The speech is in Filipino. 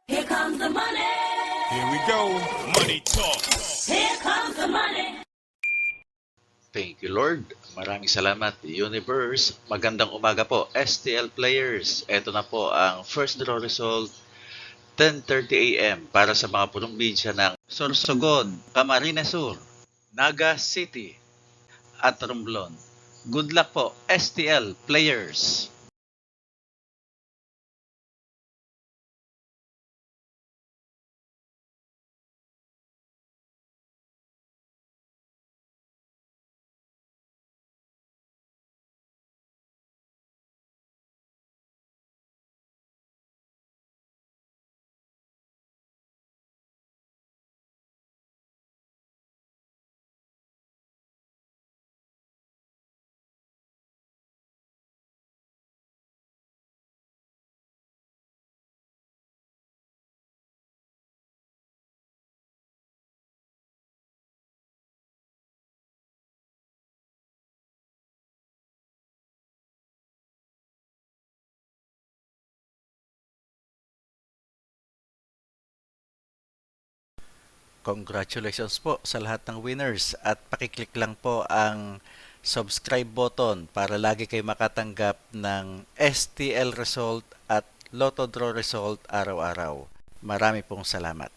Here comes the money. Here we go. Money talk. Here comes the money. Thank you, Lord. Maraming salamat, Universe. Magandang umaga po, STL players. Ito na po ang first draw result, 10:30 a.m. para sa mga probinsya ng Sorsogon, Camarines Sur, Naga City, at Romblon. Good luck po, STL players. Congratulations po sa lahat ng winners at pakiclick lang po ang subscribe button para lagi kayo makatanggap ng STL result at Lotto Draw result araw-araw. Marami pong salamat.